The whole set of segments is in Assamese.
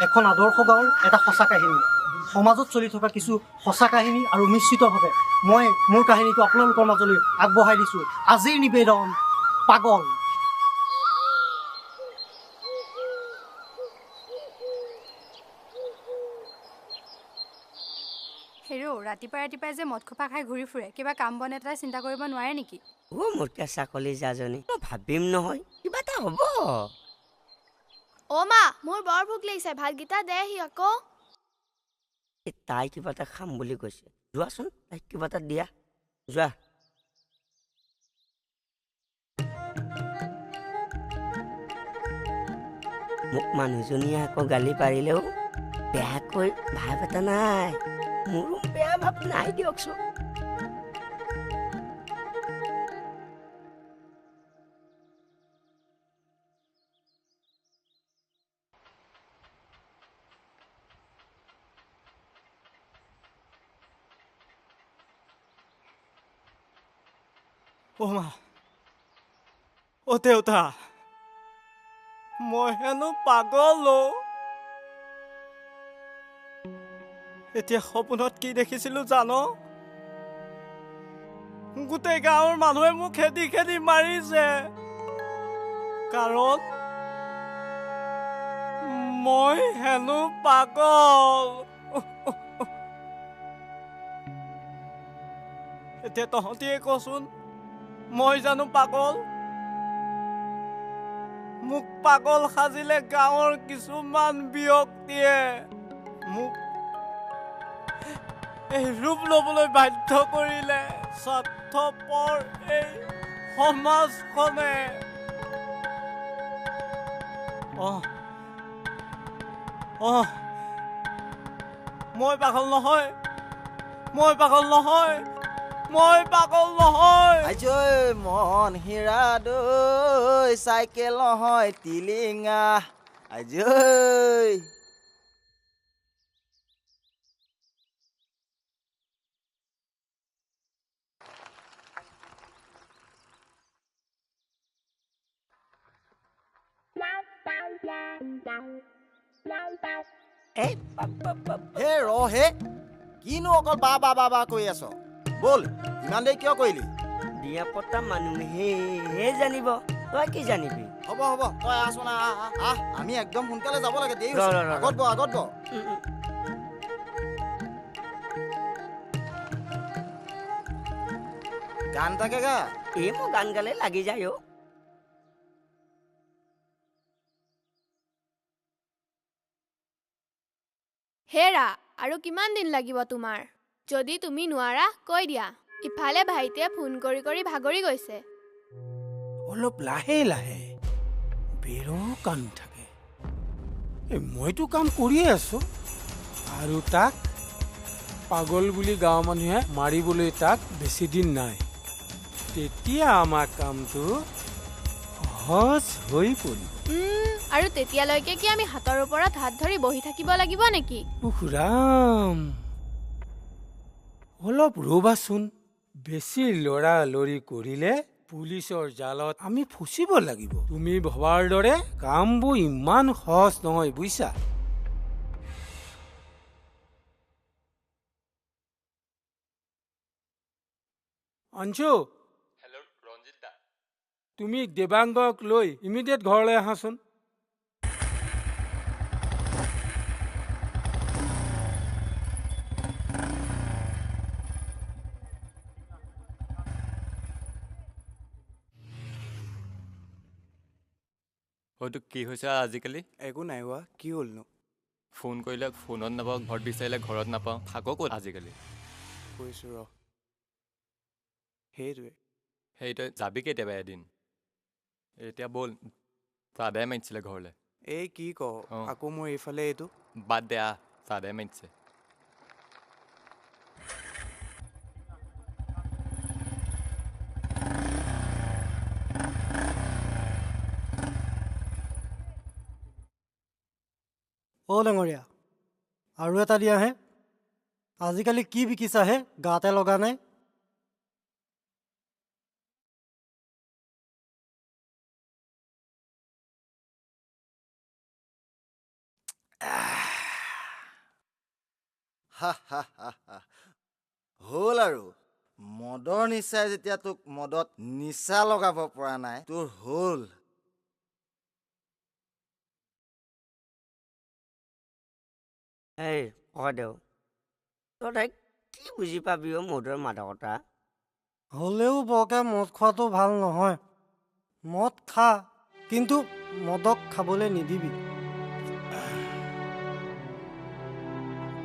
এখন আদৰ্শ গাঁৱৰ এটা সঁচা কাহিনী সমাজত চলি থকা কিছু সঁচা কাহিনী আৰু নিশ্চিতভাৱে মই মোৰ কাহিনীটো আপোনালোকৰ মাজলৈ আগবঢ়াই দিছোঁ আজিৰ নিবেদন পাগল হেৰো ৰাতিপুৱাই যে মদ খোপা খাই ঘূৰি ফুৰে কিবা কাম বন এটা চিন্তা কৰিব নোৱাৰে নেকি মোৰ কেঁচা কলিজাজনী মই ভাবিম নহয় কিবা এটা হ'ব মা মোৰ বৰ ভোক লাগিছে ভাতকেইটা দেহি আকৌ তাই কিবা এটা খাম বুলি কৈছে যোৱাচোন তাইক কিবা এটা দিয়া যোৱা মোক মানুহজনীয়ে আকৌ গালি পাৰিলেও বেয়াকৈ ভাৱ এটা নাই মোৰো বেয়া ভাৱ নাই দিয়কচোন অ' মা অ' দেউতা মই হেনো পাগল এতিয়া সপোনত কি দেখিছিলো জানো গোটেই গাঁৱৰ মানুহে মোক খেদি খেদি মাৰিছে কাৰণ মই হেনো পাগল এতিয়া তহঁতিয়ে কচোন মই জানো পাগল মোক পাগল সাজিলে গাঁৱৰ কিছুমান ব্যক্তিয়ে মোক এই ৰূপ ল'বলৈ বাধ্য কৰিলে স্বাৰ্থপৰ এই সমাজখনে মই পাগল নহয় আজৈ মন হীৰা দৈ চাইকেল নহয় টিলিঙা আজৈ এই হে হে কিনো অকল বা বা বা বা কৈ আছ বল ইমান দেৰি কিয় কৰিলি বিয়া পতা মানুহেহে জানিব তই কি জানিবি হ'ব তই আহচোন আহ আমি একদম সোনকালে যাব লাগে দেৰি আগত ব গান তাকে গা এই মোৰ গান গালে লাগি যায় অ হেৰা আৰু কিমান দিন লাগিব তোমাৰ যদি তুমি নোৱাৰা কৈ দিয়া ইফালে ভাইটিয়ে ফোন কৰি কৰি ভাগৰি গৈছে অলপ লাহে লাহে বেৰো কাম থাকে মইতো কাম কৰিয়ে আছো আৰু তাক পাগল বুলি গাঁৱৰ মানুহে মাৰিবলৈ তাক বেছি দিন নাই তেতিয়া আমাৰ কামটো সহজ হৈ পৰিব আৰু তেতিয়ালৈকে কি আমি হাতৰ ওপৰত হাত ধৰি বহি থাকিব লাগিব নেকি ৰাম অলপ ৰবাচোন বেছি লৰালৰি কৰিলে পুলিচৰ জালত আমি ফচিব লাগিব তুমি ভবাৰ দৰে কামবোৰ ইমান সহজ নহয় বুজিছা অঞ্জু হেল্ল' ৰঞ্জিত দা তুমি দেৱাংগক লৈ ইমিডিয়েট ঘৰলৈ আহাচোন হয়তো কি হৈছে আজিকালি একো নাই হোৱা কি হ'লনো ফোন কৰিলে ফোনত নাপাওঁ ঘৰত বিচাৰিলে ঘৰত নাপাওঁ থাকক ক'ত আজিকালি কৈছোঁ ৰ তই যাবি কেতিয়াবা এদিন এতিয়া ব'ল দাদাই মাতিছিলে ঘৰলৈ এই কি ক আকৌ মোৰ এইফালে এইটো বাদ দে দাদাই মাতিছে অ' ডাঙৰীয়া আৰু এটা দিয়াহে আজিকালি কি বিকিছাহে গাতে লগা নাই হা হা হা হা হ'ল আৰু মদৰ নিচাই যেতিয়া তোক মদত নিচা লগাব পৰা নাই তোৰ হ'ল এই ককাইদেউ তই তাইক কি বুজি পাবি অ' মদৰ মাদকতা হ'লেও বৰকে মদ খোৱাটো ভাল নহয় মদ খা কিন্তু মদক খাবলৈ নিদিবি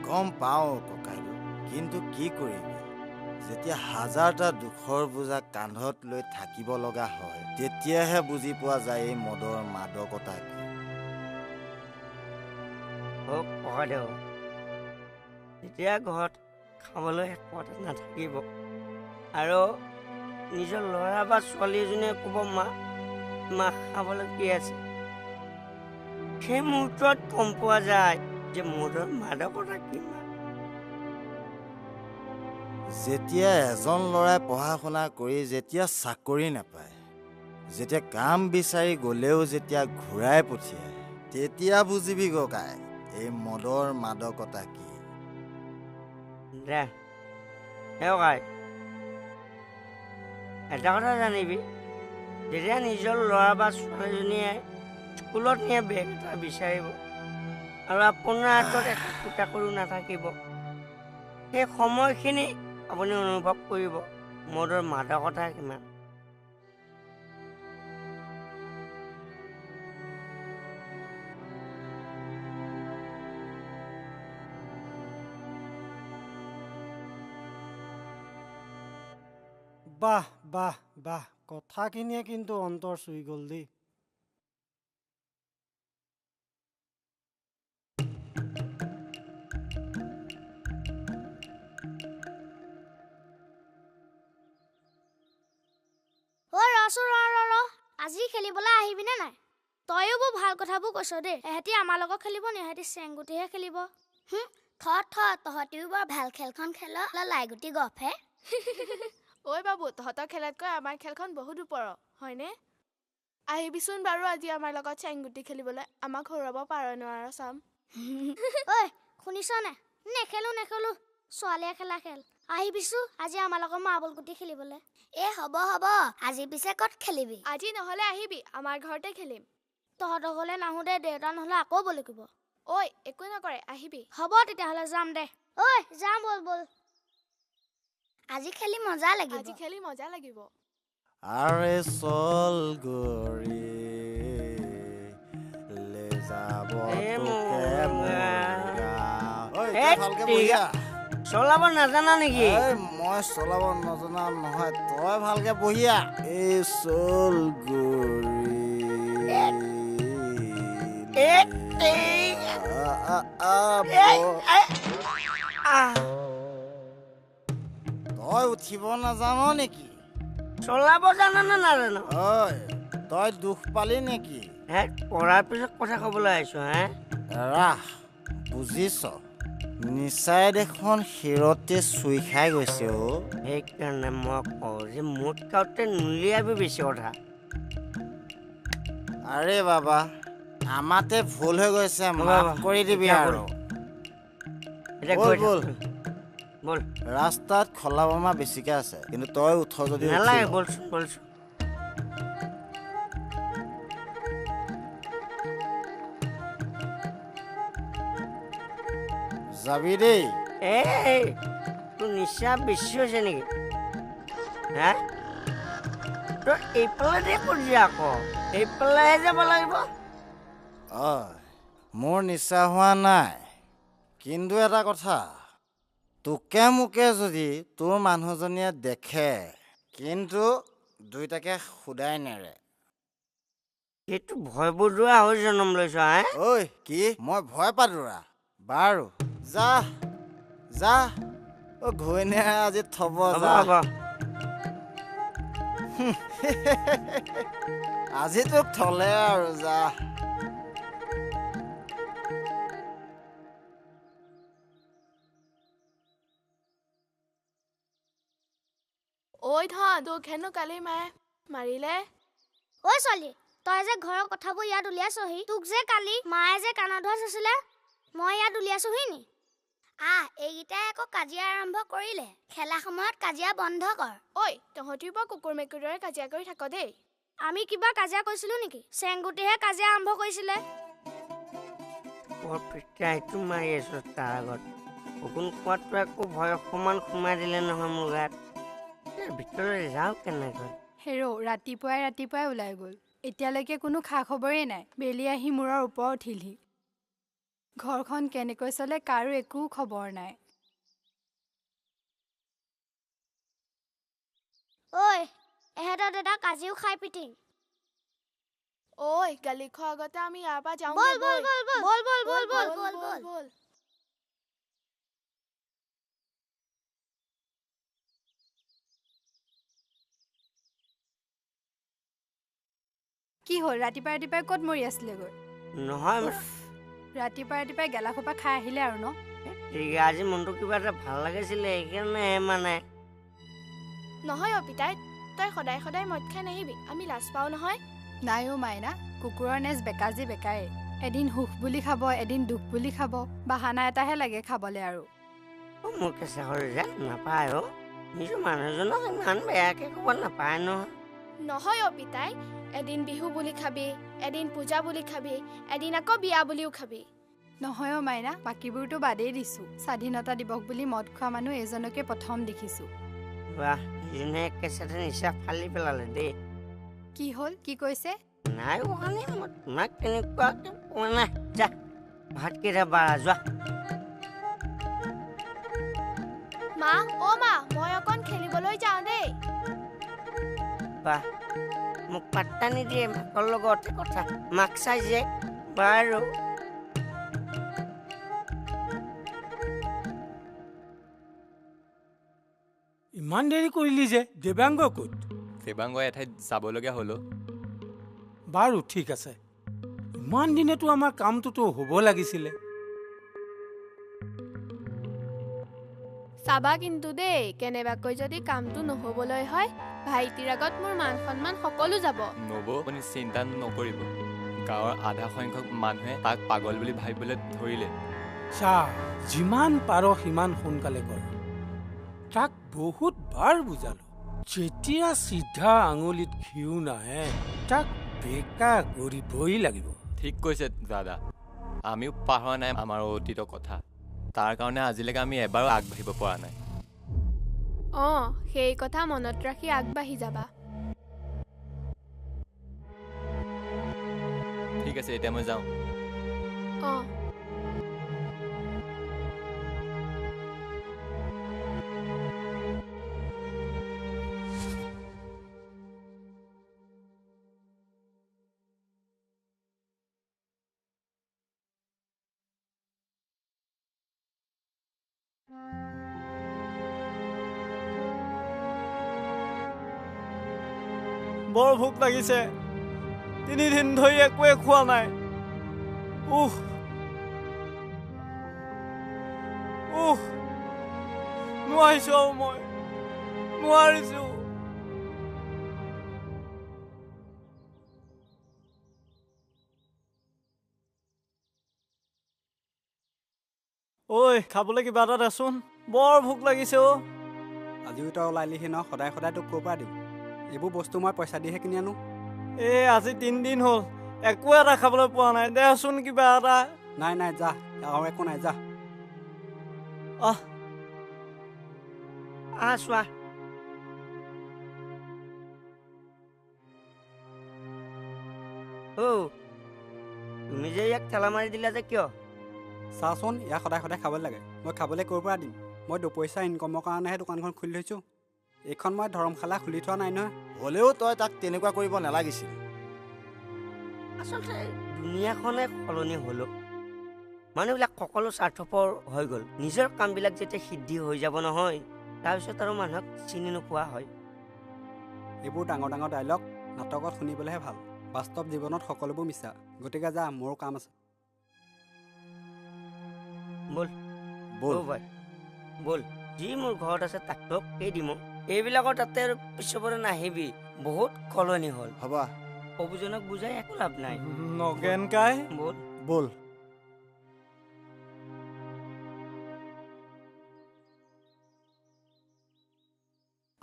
গম পাওঁ ককাইদেউ কিন্তু কি কৰিবি যেতিয়া হাজাৰটা দুখৰ বোজা কান্ধত লৈ থাকিব লগা হয় তেতিয়াহে বুজি পোৱা যায় এই মদৰ মাদকতা কি অ' ককাইদেউ তেতিয়া ঘৰত খাবলৈ একো এটা নাথাকিব আৰু নিজৰ ল'ৰা বা ছোৱালী এজনীয়ে ক'ব মা খাবলৈ কি আছে সেই মুহূৰ্তত গম পোৱা যায় যে মদৰ মাদকতা কিমান যেতিয়া এজন ল'ৰাই পঢ়া শুনা কৰি যেতিয়া চাকৰি নাপায় যেতিয়া কাম বিচাৰি গ'লেও যেতিয়া ঘূৰাই পঠিয়ায় তেতিয়া বুজিবি ককাই এই মদৰ মাদকতা কি দে ককাই এটা কথা জানিবি যেতিয়া নিজৰ ল'ৰা বা ছোৱালীজনীয়ে স্কুলত নিয়ে বেগ এটা বিচাৰিব আৰু আপোনাৰ হাতত একো ফুটাকৰো নাথাকিব সেই সময়খিনি আপুনি অনুভৱ কৰিব মদৰ মাদকতা কিমান বাহ বাহ বাহ কথাখিনিয়ে কিন্তু অন্তৰ চুই গ'ল দেই আজি খেলিবলৈ আহিবিনে নাই তয়ো বৰ ভাল কথাবোৰ কৈছ দেই এহেঁতি আমাৰ লগত খেলিব নি এহেঁতি চেংগুটিহে খেলিব তহঁতিও বৰ ভাল খেলখন খেল লাইগুটি গফে ঐ বাবু তহঁতৰ খেলতকৈ আমাৰ খেলখন বহুত ওপৰ হয়নে আহিবিচোন বাৰু আজি আমাৰ লগত চেংগুটি খেলিবলৈ আমাক হৰুৱাব পাৰ নোৱাৰ চাম ঐ শুনিছনে নেখেলো ছোৱালীয়ে খেলা খেল আহিবিছো আজি আমাৰ লগত মাৰ্বল গুটি খেলিবলৈ হ'ব আজি পিছে ক'ত খেলিবি আজি নহ'লে আহিবি আমাৰ ঘৰতে খেলিম তহঁতৰ ঘৰলৈ নাহো দে দেউতা নহ'লে আকৌ বলি কৰিব ঐ একো নকৰে আহিবি হ'ব তেতিয়াহ'লে যাম দে ঐ যাম বল আজি খেলি মজা লাগিব আৰে চল গৰি লে যাব ভালকে বহিয়া চলাব নাজানা নেকি মই চলাব নজনা নহয় তই ভালকে বহিয়া এই চল গৰি তই উঠিব নাজানো নেকি চলাব জানা নে নাজানো ঐ তই দুখ পালি নেকি পঢ়াৰ পিছত কথা ক'বলৈ আহিছো ৰাহ বুজিছ নিচাই দেখোন শিৰতে চুই খাই গৈছে সেইকাৰণে মই কওঁ যে মুঠ খাওঁতে নুলিয়াবি বেছি কথা আৰে বাবা আমাতে ভুল হৈ গৈছে মাফ কৰি দিবি আৰু বল ৰাস্তাত খলা বমা বেছিকে আছে কিন্তু তই উঠ যদি নালাগে বলচোন যাবি দেই তোৰ নিচা বেছি হৈছে নেকি তই এইফালে কৰিছে আকৌ এইফালেহে যাব লাগিব মোৰ নিচা হোৱা নাই কিন্তু এটা কথা তোকে মোকে যদি তোৰ মানুহজনীয়ে দেখে কিন্তু দুইটাকে সোধাই নেৰে সেইটো ভয় বদোৱা হৈ জন্ম লৈছ ঐ কি মই ভয় পাদোৰা বাৰু যা ঘৈণীয়ে আজি থব আজি তোক থলে আৰু যা ঐ ধন তোক হেনো কালি মায়ে মাৰিলে ঐ ছোৱালী তই যে ঘৰৰ কথাবোৰ ইয়াত উলিয়াইছহি তোক যে কালি মায়ে যে কাণত ধৰা আছিলে মই ইয়াত উলিয়াইছোহি নি এইকেইটাই আকৌ কাজিয়া আৰম্ভ কৰিলে। খেলা সময়ত কাজিয়া বন্ধ কৰ। ঐ তহঁতিও বৰ কুকুৰ মেকুৰীৰ দৰে কাজিয়া কৰি থাক দেই। আমি কিবা কাজিয়া কৰিছিলো নেকি? চেংগুটিহে কাজিয়া আৰম্ভ কৰিছিলে। বৰ পিতাইটো মাৰি আছো তাৰ আগত। অকণ কোৱাটো আকৌ ভয় অকণমান সোমাই দিলে নহয় মোৰ গাত। ভিতৰলৈ যাওঁ কেনেকৈ? হেৰ' ৰাতিপুৱাই ওলাই গ'ল। এতিয়ালৈকে কোনো খা খবৰেই নাই। বেলি আহি মূৰৰ ওপৰত উঠিলহি। ঘৰখন কেনেকৈ চলে কাৰো একো খবৰ নাই। ঐ এহেঁতৰ দাদাক আজিও খাই পিটিং। ঐ গালি খোৱাৰ আগতে আমি ইয়াৰ পৰা যাওঁ। বল বল বল বল বল বল বল বল বল বল বল। কি হ'ল ৰাতিপুৱাই ক'ত মৰি আছিলেগৈ? নহয় ৰাতিপুৱাই গেলা খোপা খাই আহিলে আৰু ন? আজি মনটো কিবা এটা ভাল লাগিছিলে সেইকাৰণে মানে। নহয় পিতাই, তই সদায় সদায় মদ খাই নাহিবি। আমি লাজ পাওঁ নহয়। নাইও মাইনা, কুকুৰৰ নেজ বেকাজি বেকায়ে। এদিন সুখ বুলি খাব, এদিন দুখ বুলি খাব। বাহানা এটাহে লাগে খাবলে আৰু। মোৰ কেঁচা সৰু যে নাপায় অ'। নিজৰ মানুহজনক ইমান বেয়াকে ক'ব নাপায় নহয়। নহয় পিতাই, এদিন বিহু বুলি খাবি, এদিন পূজা বুলি খাবি, এদিন আকৌ বিয়া বুলিও খাবি। নহয় মাইনা, বাকীবোৰতো বাদেই দিছো। স্বাধীনতা দিৱস বুলি মদ খোৱা মানুহ এজনকে প্ৰথম দেখিছো। বাহ, ইজনে কেঁচাতে নিচা ফালি পেলালে দেই। কি হ'ল? কি কৈছে? নাই মানে মই তোমাক তেনেকুৱাকে পোৱা নাই। যা ভাত কেইটা বাৰা যোৱা। মা মই অকণ খেলিবলৈ যাওঁ দেই। বাহ, মোক পাত্তা নিদিয়ে মাকৰ লগতে কথা। মাক চাই যে বাৰু। ইমান দেৰি কৰিলি যে? দেৱাংগ ক'ত? দেৱাংগ এঠাইত যাবলগীয়া হ'ল। বাৰু ঠিক আছে। ইমান দিনেতো আমাৰ কামটোতো হ'ব লাগিছিলে। চাবা কিন্তু দেই, কেনেবাকৈ যদি কামটো নহ'বলৈ হয়, ভাইটিৰ আগত মোৰ মান সন্মান সকলো যাব। আপুনি চিন্তা নকৰিব। গাঁৱৰ আধা সংখ্যক মানুহে তাক পাগল বুলি ভাবিবলৈ ধৰিলে। চা, যিমান পাৰ সিমান সোনকালে কৰ। তাক বহুত বাৰ বুজালো, যেতিয়া চিধা আঙুলিত ঘিউ নাহে তাক বেকা কৰিবই লাগিব। ঠিক কৈছে দাদা। আমিও পাহৰা নাই আমাৰ অতীতৰ কথা। তাৰ কাৰণে আজিলৈকে আমি এবাৰো আগবাঢ়িব পৰা নাই। সেই কথা মনত ৰাখি আগবাঢ়ি যাবা। ঠিক আছে, এতিয়া মই যাওঁ। বৰ ভোক লাগিছে। 3 দিন ধৰি একোৱে খোৱা নাই। নোৱাৰিছো আৰু মই নোৱাৰিছো। ঐ খাবলৈ কিবা এটা দেচোন, বৰ ভোক লাগিছে অ'। আজিও তই ওলালিহি ন? সদায় তোক ক'ৰ পৰা দিওঁ? এইবোৰ বস্তু মই পইচা দিহে কিনি আনো। আজি 3 দিন হ'ল একো এটা খাবলৈ পোৱা নাই, দেচোন কিবা এটা। নাই যা, আৰু একো নাই যা। চোৱা তুমি যে ইয়াক ঠেলা মাৰি দিলা যে কিয়? চাচোন, ইয়াক সদায় খাবলৈ লাগে। মই খাবলৈ ক'ৰ পৰা দিম? মই 2 পইচা ইনকমৰ কাৰণেহে দোকানখন খুলি থৈছোঁ। এইখন মই ধৰ্মশালা খুলি থোৱা নাই নহয়। হ'লেও তই তাক তেনেকুৱা কৰিব নালাগিছিল। আচলতে দুনিয়াখনে সলনি হ'ল। মানুহবিলাক সকলো স্বাৰ্থপৰ হৈ গ'ল। নিজৰ কামবিলাক যেতিয়া সিদ্ধি হৈ যাব নহয়, তাৰপিছত আৰু মানুহক চিনি নোপোৱা হয়। এইবোৰ ডাঙৰ ডায়লগ নাটকত শুনিবলৈহে ভাল। বাস্তৱ জীৱনত সকলোবোৰ মিছা। গতিকে যা, মোৰো কাম আছে। বল যি মোৰ ঘৰত আছে তাক তোক এই দিম। এইবিলাকৰ তাতে আৰু পিছপৰে নাহিবি। বহুত সলনি হ'ল। হ'ব, অবুজনক বুজাই একো লাভ নাই। নগেন কাই বল।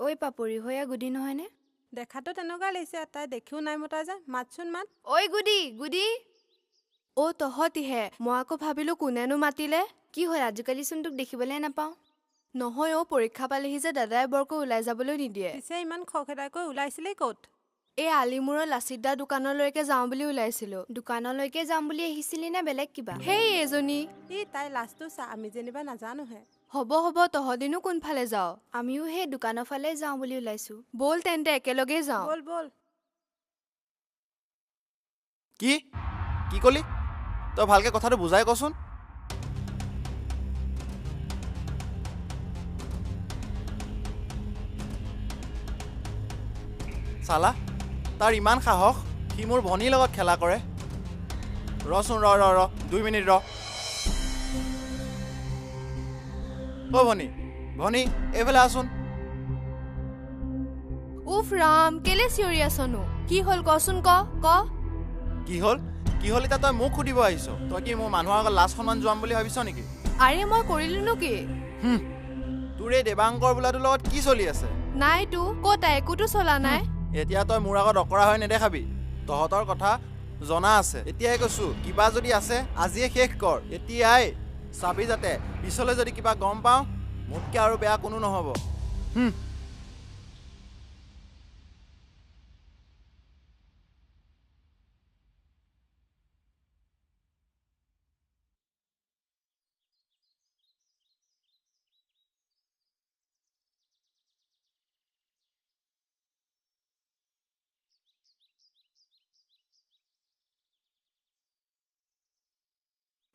ঐ পাপৰি হৈয়া গুদি নহয়নে? দেখাতো তেনেকুৱা লাগিছে, তাই দেখিও নাই মতা যে। মাতচোন মাত। ঐ গুদি গুদি। অ' তহঁতিহে, মই আকৌ ভাবিলো কোনেনো মাতিলে। কি হ'ল আজিকালিচোন তোক দেখিবলৈ নাপাওঁ। নহয় অ' পৰীক্ষা পালেহি যে দাদাই বৰকৈ ওলাই যাবলৈ নিদিয়ে। পিছে ইমান খৰখেদাকৈ ওলাইছিলেই ক'ত? এই আলিমূৰৰ লাচিতদাৰ দোকানলৈকে যাওঁ বুলি ওলাইছিলো। দোকানলৈকে যাম বুলি আহিছিলি নে বেলেগ কিবা? সেই এজনী। তাই লাজটো চা, আমি যেনিবা নাজানোহে। হ'ব হ'ব, তহঁতিনো কোনফালে যাওঁ? আমিও সেই দোকানৰ ফালে যাওঁ বুলি ওলাইছো। ব'ল তেন্তে একেলগে যাওঁ। ব'ল ব'ল। কি কি কলি? তই ভালকে কথাটো বুজাই কচোন। চালা, তাৰ ইমান সাহস, সি মোৰ ভনীৰ লগত খেলা কৰে। ৰচোন ৰ 2 মিনিট ৰ। অ' ভনী এইফালে আছোন। উফ ৰাম, কেলে চিঞৰি আছনো? কি হ'ল কচোন ক। কি হ'ল এতিয়া তই মোক সুধিব আহিছ? তই কি মোৰ মানুহৰ আগত লাজ সন্মান যোৱাম বুলি ভাবিছ নেকি? আৰে মই কৰিলোনো কি? তোৰ এই দেৱাংকৰ বোলাটোৰ লগত কি চলি আছে? নাইতো, ক'ত একোতো চলা নাই। এতিয়া তই মোৰ আগত অকৰা হৈ নেদেখাবি। তহঁতৰ কথা জনা আছে। এতিয়াই কৈছো, কিবা যদি আছে আজিয়ে শেষ কৰ। এতিয়াই চাবি যাতে পিছলৈ যদি কিবা গম পাওঁ, মোতকে আৰু বেয়া কোনো নহ'ব।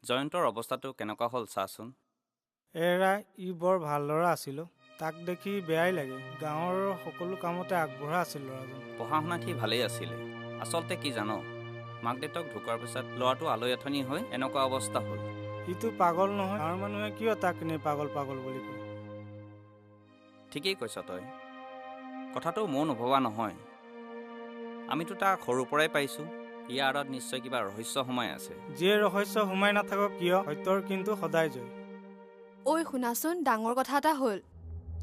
জয়ন্তৰ অৱস্থাটো কেনেকুৱা হ'ল চাচোন। এৰা, ই বৰ ভাল ল'ৰা আছিল। তাক দেখি বেয়াই লাগে। গাঁৱৰ সকলো কামতে আগবঢ়া আছিল ল'ৰাজন। পঢ়া শুনাত সি ভালেই আছিলে। আচলতে কি জানো, মাক দেউতাক ঢুকোৱাৰ পিছত ল'ৰাটো আলৈ আথনি হৈ এনেকুৱা অৱস্থা হ'ল। ইটো পাগল নহয়, গাঁৱৰ মানুহে কিয় তাক এনেই পাগল বুলি কয়? ঠিকেই কৈছ তই। কথাটো মোৰ নভবা নহয়। আমিতো তাক সৰুৰ পৰাই পাইছোঁ। ইয়াৰ আঁৰত নিশ্চয় কিবা ৰহস্য সোমাই আছে। যিয়ে ৰহস্য সোমাই নাথাকক কিয়, সত্যৰ কিন্তু সদায় জয়। ঐ শুনাচোন, ডাঙৰ কথা এটা হ'ল।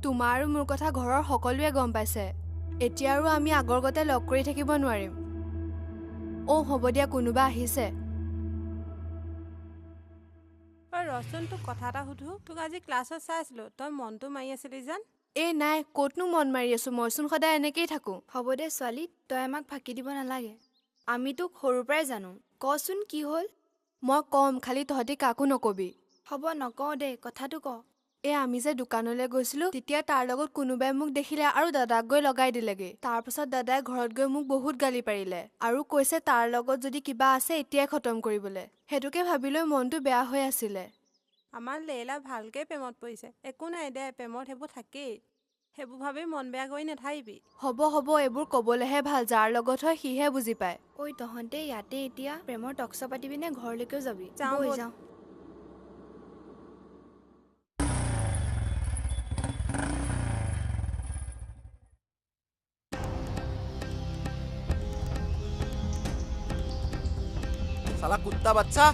তোমাৰ আৰু মোৰ কথা ঘৰৰ সকলোৱে গম পাইছে। এতিয়া আৰু আমি আগৰ গতে লগ কৰি থাকিব নোৱাৰিম। হ'ব দিয়া, কোনোবা আহিছে। ৰচোন, তোক কথা এটা সুধো। তোক আজি ক্লাছত চাইছিলো, তই মনটো মাৰি আছিলি যেন। নাই, ক'তনো মন মাৰি আছো, মইচোন সদায় এনেকেই থাকো। হ'ব দে ছোৱালী, তই আমাক ফাঁকি দিব নালাগে। আমি তোক সৰুৰ পৰাই জানো। কচোন কি হ'ল? মই কম, খালি তহঁতি কাকো নকবি। হ'ব নকওঁ দে, কথাটো ক। আমি যে দোকানলৈ গৈছিলো, তেতিয়া তাৰ লগত কোনোবাই মোক দেখিলে আৰু দাদাক গৈ লগাই দিলেগে। তাৰ পাছত দাদাই ঘৰত গৈ মোক বহুত গালি পাৰিলে আৰু কৈছে তাৰ লগত যদি কিবা আছে এতিয়াই খতম কৰিবলৈ। সেইটোকে ভাবিলৈ মনটো বেয়া হৈ আছিলে। আমাৰ লেইলা ভালকে প্ৰেমত পৰিছে। একো নাই দে, প্ৰেমত সেইবোৰ থাকেই। সেইবোৰ ভাবি মন বেয়া কৰি নাথাকিবি। হ'ব এইবোৰ কবলেহে ভাল। যাৰ লগত হয় সিহে বুজি পায়। ঐ তহঁতে ইয়াতে এতিয়া প্ৰেমৰ টক্স পাতিবি নে ঘৰলৈকেও যাবি? যাওঁ। চালা কুত্তা বাচ্চা,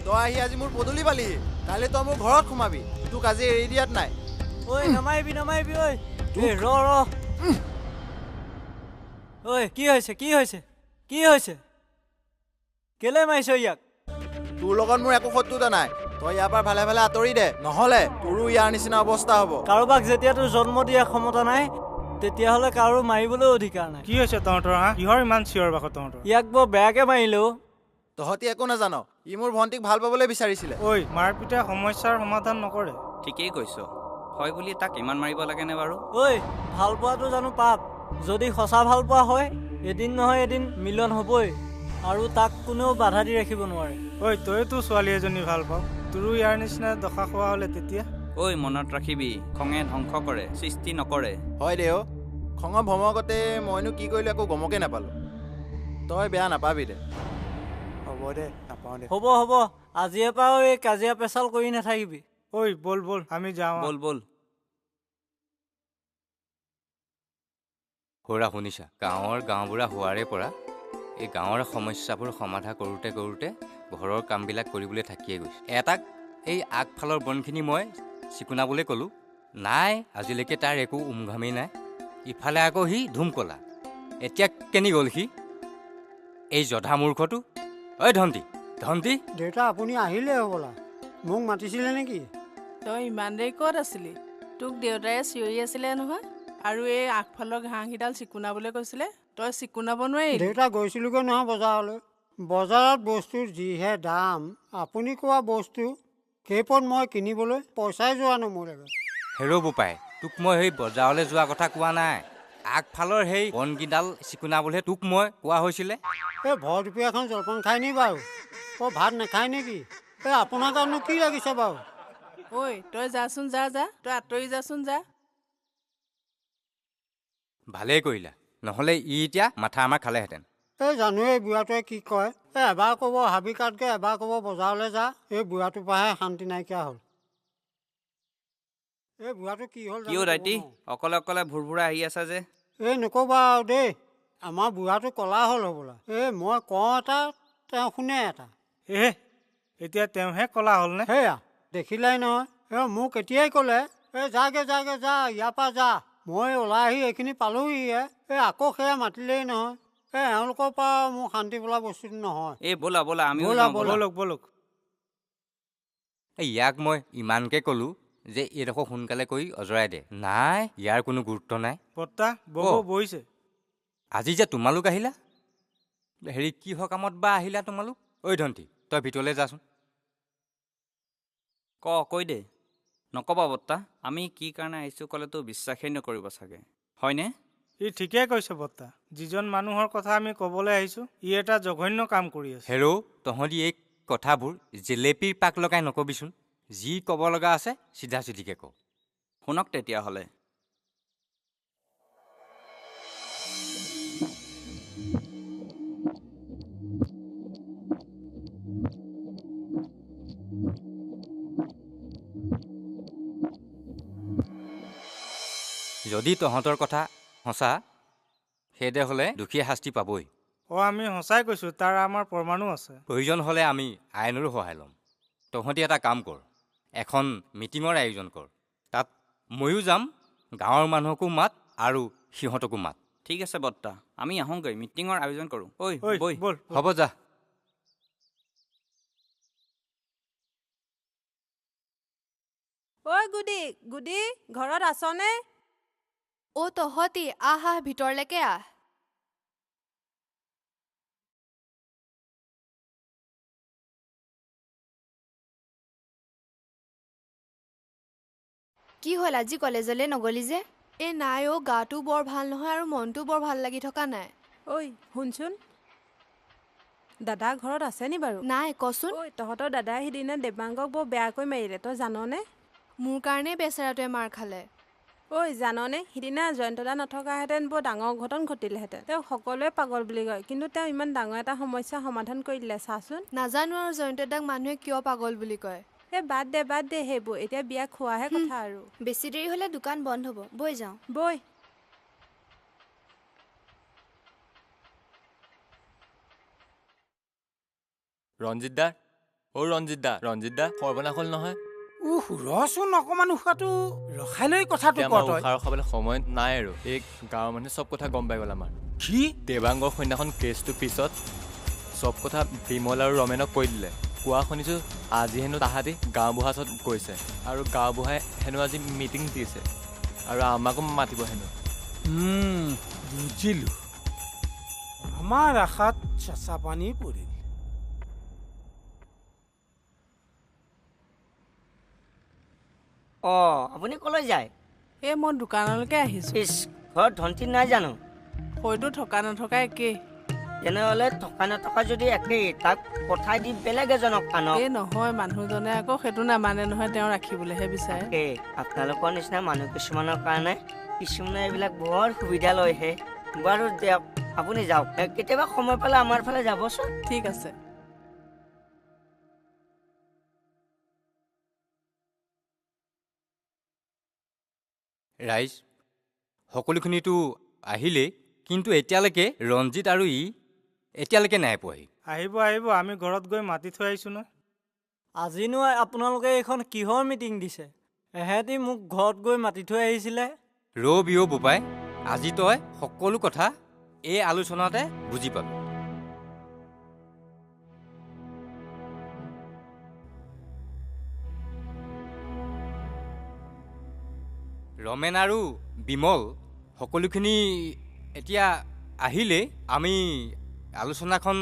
তই আহি আজি মোৰ পদূলি পালিহি। কাইলৈ তই মোৰ ঘৰত সোমাবি। তোক আজি এৰি দিয়াত নাই। ঐ নামাৰিবি ঐ ঐ কি হৈছে? কেলে মাৰিছ ইয়াক? তোৰ লগত মোৰ একো শত্ৰুতা নাই। তই ইয়াৰ পৰা ভালে ভালে আঁতৰি দে, নহলে তোৰো ইয়াৰ নিচিনা অৱস্থা হ'ব। কাৰোবাক যেতিয়া তোৰ জন্ম দিয়া ক্ষমতা নাই, তেতিয়াহ'লে কাৰো মাৰিবলৈ অধিকাৰ নাই। কি হৈছে তহঁতৰ? কিহৰ ইমান চিঞৰ বাখৰ তহঁতৰ? ইয়াক বৰ বেয়াকে মাৰিলো। তহঁতি একো নাজান। ই মোৰ ভণ্টিক ভাল পাবলৈ বিচাৰিছিলে। ঐ, মাৰপিটে সমস্যাৰ সমাধান নকৰে। ঠিকেই কৈছ। হয় বুলি তাক ইমান মাৰিব লাগেনে বাৰু? ঐ, ভাল পোৱাটো জানো পাপ? যদি সঁচা ভাল পোৱা হয়, এদিন নহয় এদিন মিলন হ'বই, আৰু তাক কোনেও বাধা দি ৰাখিব নোৱাৰে। ঐ, তইতো ছোৱালী এজনী ভাল পাৱ, তোৰো ইয়াৰ নিচিনা দশা খোৱা হ'লে তেতিয়া? ঐ, মনত ৰাখিবি, খঙে ধ্বংস কৰে, সৃষ্টি নকৰে। হয় দে অ', খঙৰ ভমকতে মইনো কি কৰিলো একো গমকে নাপালো। তই বেয়া নাপাবি দে। হ'ব দে, নাপাওঁ দে। হ'ব, আজিৰে পৰা এই কাজিয়া পেচাল কৰি নাথাকিবি। ঐ বল আমি যাওঁ। বল। খুৰা শুনিছা, গাঁওবুঢ়া হোৱাৰে পৰা এই গাঁৱৰ সমস্যাবোৰ সমাধা কৰোঁতে ঘৰৰ কামবিলাক কৰিবলৈ থাকিয়ে গৈছে। এটাক এই আগফালৰ বনখিনি মই চিকুণাবলৈ ক'লোঁ, নাই আজিলৈকে তাৰ একো উমঘামেই নাই। ইফালে আকৌ সি ধুমকলা। এতিয়া কেনি গ'ল সি? এই জধা মূৰ্খটো। ঐ ধন্তি ধন্তি। দেউতা আপুনি আহিলে হ'বলা, মোক মাতিছিলে নেকি? তই ইমান দেৰি ক'ত আছিলি? তোক দেউতাই চিঞৰি আছিলে নহয়, আৰু এই আগফালৰ ঘাঁহকেইডাল চিকুণাবলৈ কৈছিলে, তই চিকুণাব নোৱাৰিলি। দেউতা গৈছিলোগৈ নহয় বজাৰলৈ। বজাৰত বস্তুৰ যিহে দাম, আপুনি কোৱা বস্তু কেইপদ মই কিনিবলৈ পইচাই যোৱা নমৰে। হেৰ' বোপাই, তোক মই সেই বজাৰলৈ যোৱা কথা কোৱা নাই। আগফালৰ সেই বনকেইডাল চিকুণাবলৈহে তোক মই কোৱা হৈছিলে। এই ভৰ দুপৰীয়াখন জলপান খায় নি বাৰু? ভাত নাখায় নেকি? এই আপোনাৰ কাৰণেনো কি লাগিছে বাৰু? ঐ তই যাচোন, যা যা, তই আঁতৰি যাচোন, যা। ভালেই কৰিলা, নহ'লে ই এতিয়া মাথা আমাৰ খালেহেঁতেন। এই জানো এই বুঢ়াটোৱে কি কয়, এবাৰ ক'ব হাবি কাটকে, এবাৰ ক'ব বজাৰলৈ যা। এই বুঢ়াটোৰ পৰাহে শান্তি নাইকিয়া হ'ল। এই বুঢ়াটো কি হ'ল? কিয় দাইটি অকলে অকলে ভুৰভুৰা আহি আছা যে? এই নক'বা আৰু দেই, আমাৰ বুঢ়াটো ক'লা হ'ল হ'বলা। এই মই কওঁ এটা, তেওঁ শুনে এটা। এতিয়া তেওঁহে ক'লা হ'লনে? সেয়া দেখিলাই নহয়, মোক এতিয়াই ক'লে, যাগে যাগে যা, ইয়াৰ পৰা যা। মই ওলাই আহি এইখিনি পালোহিহে, আকৌ সেয়া মাতিলেই নহয়। এওঁলোকৰ পৰা মোৰ শান্তি বোলা বস্তুটো নহয়। এই ব'লা ব'লা, আমি ব'লক ব'লক। ইয়াক মই ইমানকে ক'লো যে এইডোখৰ সোনকালে কৰি অজৰাই দে, নাই ইয়াৰ কোনো গুৰুত্ব নাই। বৰ্তা বৌ বহিছে। আজি যে তোমালোক আহিলা, হেৰি কি সকামত বা আহিলা তোমালোক? ঐ ধন্তি তই ভিতৰলৈ যাচোন। কৈ দে। নক'বা বৰ্তা, আমি কি কাৰণে আহিছোঁ ক'লেতো বিশ্বাসেই নকৰিব চাগে, হয়নে? ই ঠিকে কৈছে বৰ্তা, যিজন মানুহৰ কথা আমি ক'বলৈ আহিছোঁ ই এটা জঘন্য কাম কৰি আছে। হেৰ' তহঁতি এই কথাবোৰ জেলেপীৰ পাক লগাই নকবিচোন। যি ক'ব লগা আছে চিধা চিধিকে ক। শুনক তেতিয়াহ'লে। যদি তহঁতৰ কথা সঁচা সেইদে হ'লে দোষীয়ে শাস্তি পাবই। আমি সঁচাই কৈছোঁ, তাৰ আমাৰ প্ৰমাণো আছে। প্ৰয়োজন হ'লে আমি আইনৰো সহায় ল'ম। তহঁতি এটা কাম কৰ, এখন মিটিঙৰ আয়োজন কৰ। তাত ময়ো যাম, গাঁৱৰ মানুহকো মাত আৰু সিহঁতকো মাত। ঠিক আছে বৰ্তা, আমি আহোঁগৈ, মিটিঙৰ আয়োজন কৰোঁ। ব'ল। হ'ব যা। ঐ গুডি, গুডি ঘৰত আছনে? তহঁতি আহ, ভিতৰলৈকে আহ। কি হ'ল আজি কলেজলৈ নগলি যে? নাই গাটো বৰ ভাল নহয় আৰু মনটো বৰ ভাল লাগি থকা নাই। ঐ শুনচোন, দাদা ঘৰত আছে নি বাৰু? নাই, কচোন। তহঁতৰ দাদাই সিদিনা দেৱাংগক বৰ বেয়াকৈ মাৰিলে, তই জাননে? মোৰ কাৰণে বেচেৰাটোৱে মাৰ খালে। জাননে, সিদিনা জয়ন্তদা নথকাহেঁতেন বৰ ডাঙৰ ঘটন ঘটিলেহেঁতেন। তেওঁ সকলোৱে পাগল বুলি কয়, কিন্তু তেওঁ ইমান ডাঙৰ এটা সমস্যা সমাধান কৰি দিলে, চাচোন। নাজানো আৰু জয়ন্তদাক মানুহে কিয় পাগল বুলি কয়। বাদ দে সেইবোৰ, এতিয়া বিয়া খোৱাহে কথা আৰু। বেছি দেৰি হ'লে দোকান বন্ধ হ'ব, বৈ যাওঁ। বৈ। ৰঞ্জিত দা, ৰঞ্জিত দা সৰ্বনাশ হ'ল নহয়। ৰচোন অকমান উশাহটো ৰখাই লৈ কথাটো উশাহ ৰখাবলৈ সময় নাই আৰু। এই গাঁৱৰ মানুহে চব কথা গম পাই গ'ল আমাৰ। কি? দেৱাংগৰ সন্ধ্যাখন কেছটোৰ পিছত চব কথা বিমল আৰু ৰমেনক কৈ দিলে। কোৱা শুনিছোঁ আজি হেনো তাহাঁতি গাঁওবুঢ়াৰ ওচৰত গৈছে, আৰু গাঁওবুঢ়াই হেনো আজি মিটিং দিছে আৰু আমাকো মাতিব হেনো। বুজিলোঁ, আমাৰ আশাত চেঁচা পানী পৰিল। আপুনি ক'লৈ যায়? মই দোকানলৈকে আহিছোঁ। ঘৰত ধন্তি নাই জানো? হয়তো থকা নথকা একেই। তেনেহ'লে থকা নথকা যদি একেই, তাক পঠাই দি বেলেগ এজনক আনক। নহয়, মানুহজনে আকৌ সেইটো নামানে নহয়, তেওঁ ৰাখিবলৈহে বিচাৰে। আপোনালোকৰ নিচিনা মানুহ কিছুমানৰ কাৰণে কিছুমানে এইবিলাক বৰ সুবিধা লৈহে। বাৰু দিয়ক, আপুনি যাওক, কেতিয়াবা সময় পালে আমাৰ ফালে যাবচোন। ঠিক আছে। ৰাইজ সকলোখিনিতো আহিলেই, কিন্তু এতিয়ালৈকে ৰঞ্জিত আৰু এতিয়ালৈকে নাই পোৱাহি। আহিব, আমি ঘৰত গৈ মাতি থৈ আহিছোঁ নহয়। আজিনো আপোনালোকে এইখন কিহৰ মিটিং দিছে? এহেঁতি মোক ঘৰত গৈ মাতি থৈ আহিছিলে। ৰবি বোপাই, আজি তই সকলো কথা এই আলোচনাতে বুজি পাবি। ৰমেন আৰু বিমল সকলোখিনি এতিয়া আহিলে আমি আলোচনাখন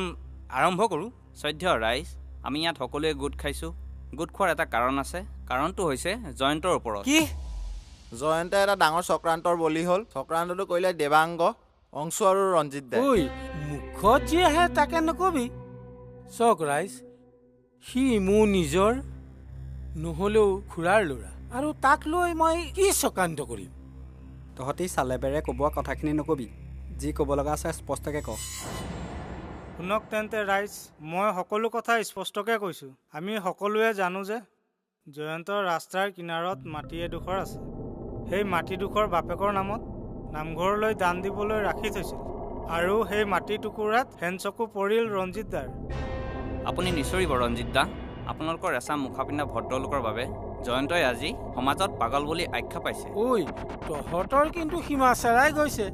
আৰম্ভ কৰোঁ। সদ্য ৰাইজ, আমি ইয়াত সকলোৱে গোট খাইছোঁ। গোট খোৱাৰ এটা কাৰণ আছে। কাৰণটো হৈছে জয়ন্তৰ ওপৰত। কি? জয়ন্ত এটা ডাঙৰ চক্ৰান্তৰ বলি হ'ল। চক্ৰান্তটো কৰিলে দেৱাংগ, অংশু আৰু ৰঞ্জিত দা। ঐ মুখত যি আহে তাকে নকবি। চক ৰাইজ, সি মোৰ নিজৰ নহ'লেও খুৰাৰ ল'ৰা, আৰু তাক লৈ মই কি চক্ৰান্ত কৰিম? তহঁতি চালে বেৰে ক'বোৱা কথাখিনি নকবি। যি ক'ব লগা আছে স্পষ্টকৈ ক। শুনক তেন্তে ৰাইজ, মই সকলো কথা স্পষ্টকৈ কৈছোঁ। আমি সকলোৱে জানো যে জয়ন্তৰ ৰাস্তাৰ কিনাৰত মাটি এডোখৰ আছে। সেই মাটিডোখৰ বাপেকৰ নামত নামঘৰলৈ দান দিবলৈ ৰাখি থৈছিল, আৰু সেই মাটি টুকুৰাত হেনচকু পৰিল ৰঞ্জিত দাৰ। আপুনি নিচৰিব ৰঞ্জিত দা। আপোনালোকৰ এচাম মুখাপিন্ধা ভদ্ৰলোকৰ বাবে জয়ন্তই আজি সমাজত পাগল বুলি আখ্যা পাইছে। ঐ তহঁতৰ কিন্তু সীমা চেৰাই গৈছে।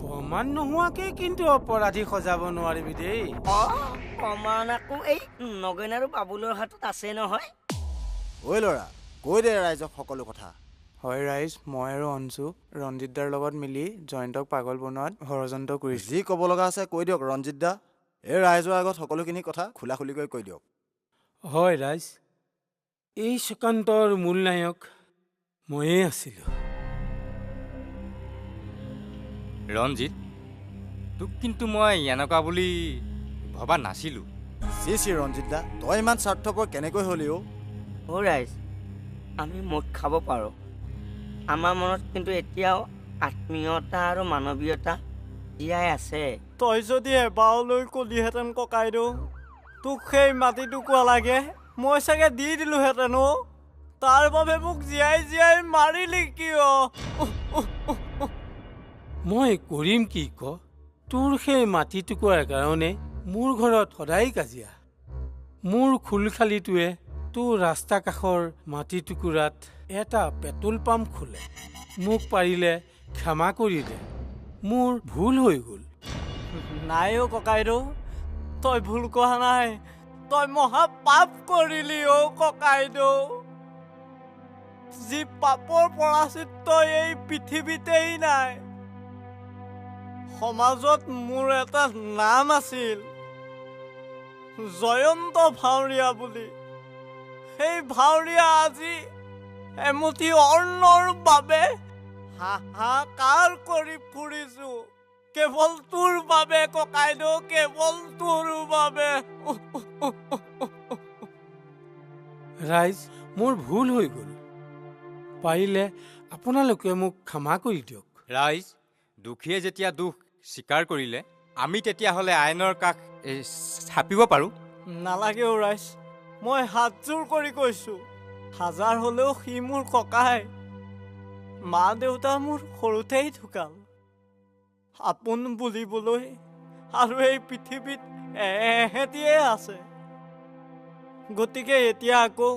প্ৰমাণ নোহোৱাকৈ কিন্তু অপৰাধী সজাব নোৱাৰিবি দেই। প্ৰমাণ আকৌ এই নগেন আৰু বাবুলৰ হাতত আছে নহয়। ঐ ল'ৰা, কৈ দে ৰাইজক সকলো কথা। হয় ৰাইজ, মই আৰু অঞ্জু ৰঞ্জিত দাৰ লগত মিলি জয়ন্তক পাগল বনোৱাত ষড়যন্ত্ৰ কৰিছোঁ। যি ক'ব লগা আছে কৈ দিয়ক ৰঞ্জিত দা। এই ৰাইজৰ আগত সকলোখিনি কথা খোলা খুলিকৈ কৈ দিয়ক। হয় ৰাইজ, এই চক্ৰান্তৰ মূল নায়ক ময়েই আছিলোঁ। ৰঞ্জিত, তোক কিন্তু মই এনেকুৱা বুলি ভবা নাছিলোঁ। চি ৰঞ্জিত দা, তই ইমান স্বাৰ্থপৰ কেনেকৈ হ'লি অ'? ৰাইজ, আমি মদ খাব পাৰোঁ। আমাৰ মনত কিন্তু এতিয়াও আত্মীয়তা আৰু মানৱীয়তা জীয়াই আছে। তই যদি এবাৰলৈ কলিহেঁতেন ককাইদেউ, তোক সেই মাটিটুকুৰা লাগে, মই চাগে দি দিলোহেঁতেন। তাৰ বাবে মোক জীয়াই জীয়াই মাৰিলি কিয়? মই কৰিম কি ক? তোৰ সেই মাটি টুকুৰাৰ কাৰণে মোৰ ঘৰত সদায় কাজিয়া। মোৰ খুলখালিটোৱে তোৰ ৰাস্তা কাষৰ মাটি টুকুৰাত এটা পেট্ৰল পাম্প খোলে। মোক পাৰিলে ক্ষমা কৰি দে, মোৰ ভুল হৈ গ'ল। নাই অ' ককাইদেউ, তই ভুল কৰা নাই। তই মহা পাপ কৰিলি অ' ককাইদেউ। যি পাপৰ পৰাচিত্ত এই পৃথিৱীতেই নাই। সমাজত মোৰ এটা নাম আছিল, জয়ন্ত ভাৱৰীয়া বুলি। সেই ভাৱৰীয়া আজি এমুঠি অন্নৰ বাবে হাহাকাৰ কৰি ফুৰিছো। কেৱল তোৰ বাবে ককাইদেউ, কেৱল তোৰ বাবে। ৰাইজ, মোৰ ভুল হৈ গ'ল। পাৰিলে আপোনালোকে মোক ক্ষমা কৰি দিয়ক। ৰাইজ, দোষীয়ে যেতিয়া দুখ স্বীকাৰ কৰিলে, আমি তেতিয়াহ'লে আইনৰ কাষ চাপিব পাৰোঁ। নালাগে অ' ৰাইজ, মই হাতযোৰ কৰি কৈছোঁ। হাজাৰ হ'লেও সি মোৰ ককাই। মা দেউতা মোৰ সৰুতেই ঢুকাল। আপোন বুলিবলৈ আৰু এই পৃথিৱীত এহেঁতিয়ে আছে। গতিকে এতিয়া আকৌ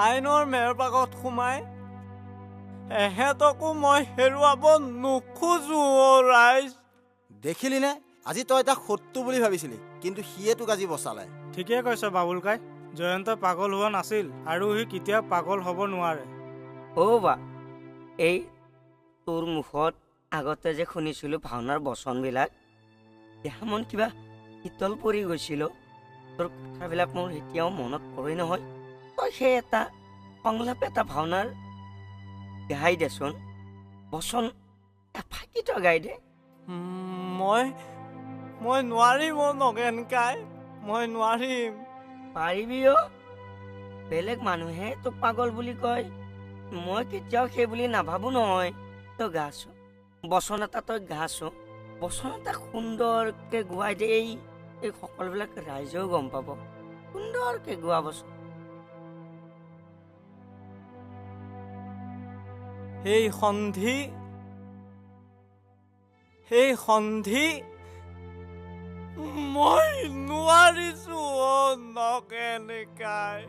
আইনৰ মেৰপাকত সোমাই এহেঁতকো মই হেৰুৱাব নোখোজো অ' ৰাইজ। দেখিলি নে, আজি তই এটা শত্ৰু বুলি ভাবিছিলি, কিন্তু সিয়ে তোক আজি বচালে। ঠিকে কৈছ বাবুল কাই। জয়ন্ত পাগল হোৱা নাছিল, আৰু সি কেতিয়াও পাগল হ'ব নোৱাৰে। বা এই তোৰ মুখত আগতে যে শুনিছিলোঁ ভাওনাৰ বচনবিলাক, দেহা মন কিবা শীতল পৰি গৈছিল। তোৰ কথাবিলাক মোৰ এতিয়াও মনত পৰে নহয়। তই সেই এটা সংলাপ এটা ভাওনাৰ গাই দেচোন, বচন এফাকি তই গাই দে। মই নোৱাৰিম অ' নগেন কাই, মই নোৱাৰিম। পাৰিবি অ'। বেলেগ মানুহে তোক পাগল বুলি কয়, মই কেতিয়াও সেই বুলি নাভাবো নহয়। তই গাচোন, বচন এটা তই গাচোন, বচন এটা সুন্দৰকে গোৱাই দে। এই সকলোবিলাক ৰাইজেও গম পাব, সুন্দৰকে গোৱা বচন। সেই সন্ধি মই নোৱাৰিছো অ' নগেন কাই।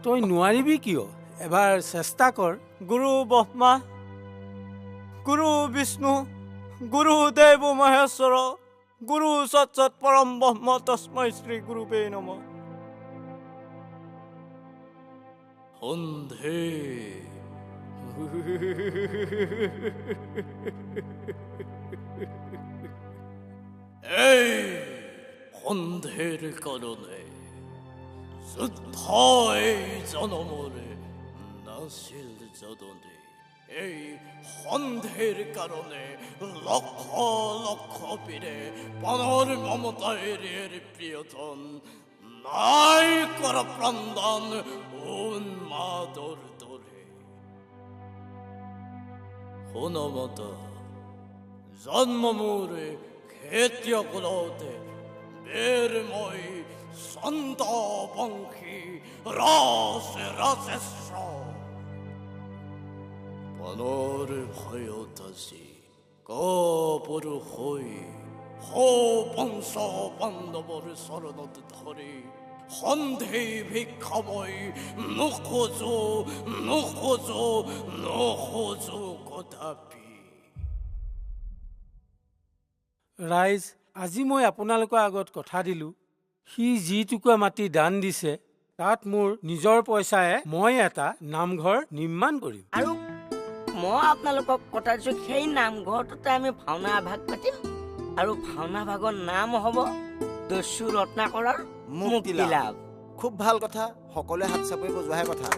তই নোৱাৰিবি কিয়? এবাৰ চেষ্টা কৰ। গুৰু ব্ৰহ্মা, গুৰু বিষ্ণু গুৰু দেৱ মহেশ্বৰ গুৰু সৎ পৰম ব্ৰহ্ম তস্मै শ্ৰী গুৰুবে নমঃ। সন্ধে এই সন্ধেৰ কাৰণে যুদ্ধই জনমৰে নাছিল যদনে এই সন্ধেৰ কাৰণে লক্ষ লক্ষ পীৰে প্ৰাণৰ মমতাৰে প্ৰিয়তন নাই কৰ প্ৰাণদান উন্মাদৰ দৰে। শুনমতা জন্ম মোৰে খেতিয়কলতে বেৰময় ছন্দ বংশী ৰস ৰসেশ্বৰ পনৰ ভয়ত আজি কপুৰুষ হৈ বংশ বান্ধৱৰ চৰণত ধৰি সন্ধেই ভিক্ষা মই নোখোজো নোখোজো নোখোজো কদাপি। ৰাইজ, আজি মই আপোনালোকৰ আগত কথা দিলোঁ, সি যিটুকুৰা মাটি দান দিছে তাত মোৰ নিজৰ পইচাৰে মই এটা নামঘৰ নিৰ্মাণ কৰিম। আৰু মই আপোনালোকক কথা দিছোঁ, সেই নামঘৰটোতে আমি ভাওনা ভাগ পাতিম আৰু ভাওনা ভাগৰ নাম হ'ব দস্যু ৰত্নাকৰৰ মুক্তি লাভ। খুব ভাল কথা, সকলোৱে হাত চাপৰি বজোৱাহে কথা।